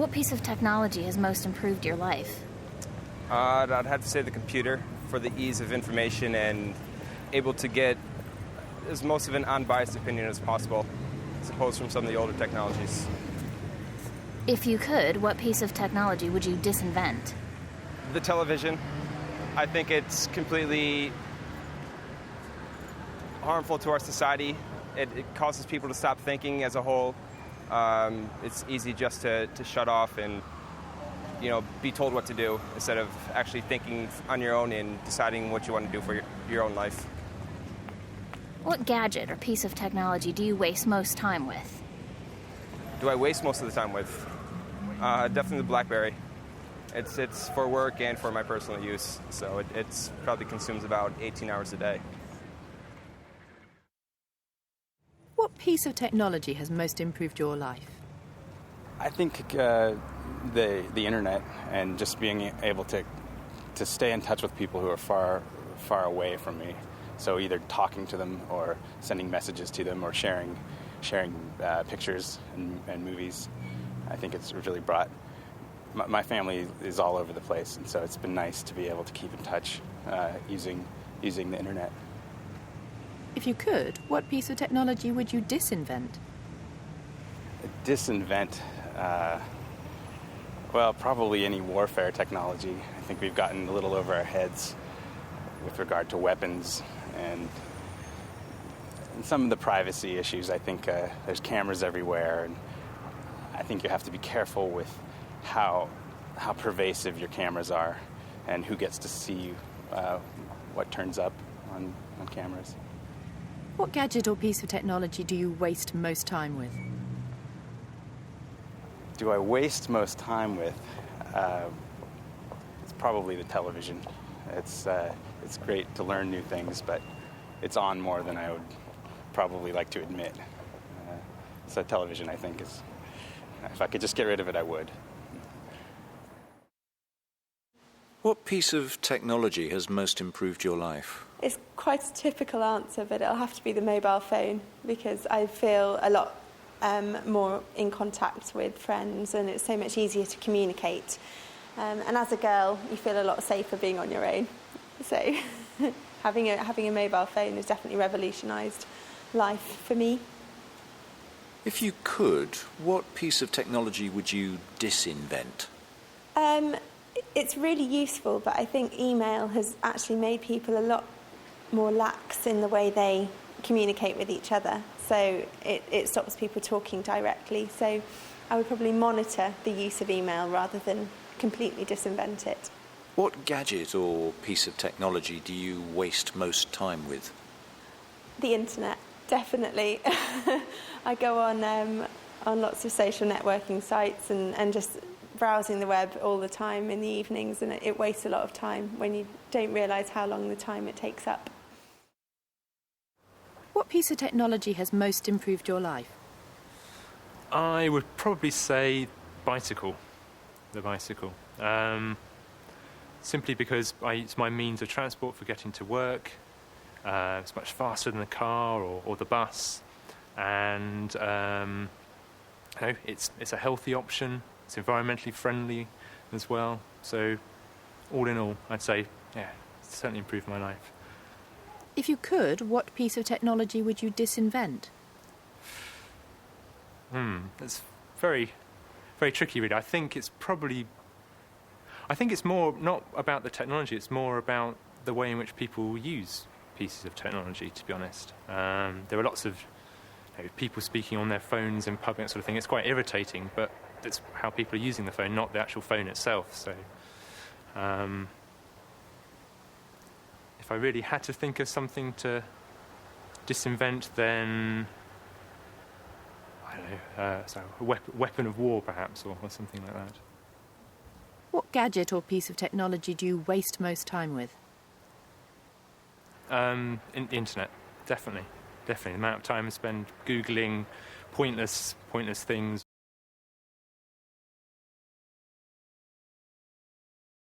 What piece of technology has most improved your life? I'd have to say the computer, for the ease of information and able to get as most of an unbiased opinion as possible, as opposed from some of the older technologies. If you could, what piece of technology would you disinvent? The television. I think it's completely harmful to our society. It causes people to stop thinking as a whole. It's easy just to shut off and, be told what to do instead of actually thinking on your own and deciding what you want to do for your own life. What gadget or piece of technology do you waste most time with? Do I waste most of the time with? Definitely the BlackBerry. It's for work and for my personal use, so it's probably consumes about 18 hours a day. What piece of technology has most improved your life? I think the internet and just being able to stay in touch with people who are far away from me. So either talking to them or sending messages to them or sharing pictures and movies. I think it's really brought. My family is all over the place, and so it's been nice to be able to keep in touch using the internet. If you could, what piece of technology would you disinvent? Disinvent? Well, probably any warfare technology. I think we've gotten a little over our heads with regard to weapons and some of the privacy issues. I think there's cameras everywhere, and I think you have to be careful with how pervasive your cameras are and who gets to see what turns up on cameras. What gadget or piece of technology do you waste most time with? Do I waste most time with? It's probably the television. It's great to learn new things, but it's on more than I would probably like to admit. So television, I think, is, if I could just get rid of it, I would. What piece of technology has most improved your life? It's quite a typical answer, but it'll have to be the mobile phone, because I feel a lot more in contact with friends, and it's so much easier to communicate. And as a girl, you feel a lot safer being on your own. So having a mobile phone has definitely revolutionised life for me. If you could, what piece of technology would you disinvent? It's really useful, but I think email has actually made people a lot more lax in the way they communicate with each other. So it stops people talking directly. So I would probably monitor the use of email rather than completely disinvent it. What gadget or piece of technology do you waste most time with? The internet, definitely. I go on lots of social networking sites and just browsing the web all the time in the evenings, and it wastes a lot of time when you don't realise how long the time it takes up. What piece of technology has most improved your life? I would probably say the bicycle. Simply because it's my means of transport for getting to work. It's much faster than the car or the bus, and it's a healthy option. It's environmentally friendly as well. So, all in all, I'd say, it's certainly improved my life. If you could, what piece of technology would you disinvent? It's very, very tricky, really. I think it's more not about the technology, it's more about the way in which people use pieces of technology, to be honest. There are lots of people speaking on their phones in public, that sort of thing. It's quite irritating, but it's how people are using the phone, not the actual phone itself. So if I really had to think of something to disinvent, then I don't know, a weapon of war, perhaps, or something like that. What gadget or piece of technology do you waste most time with? The internet, definitely. The amount of time I spend Googling pointless things.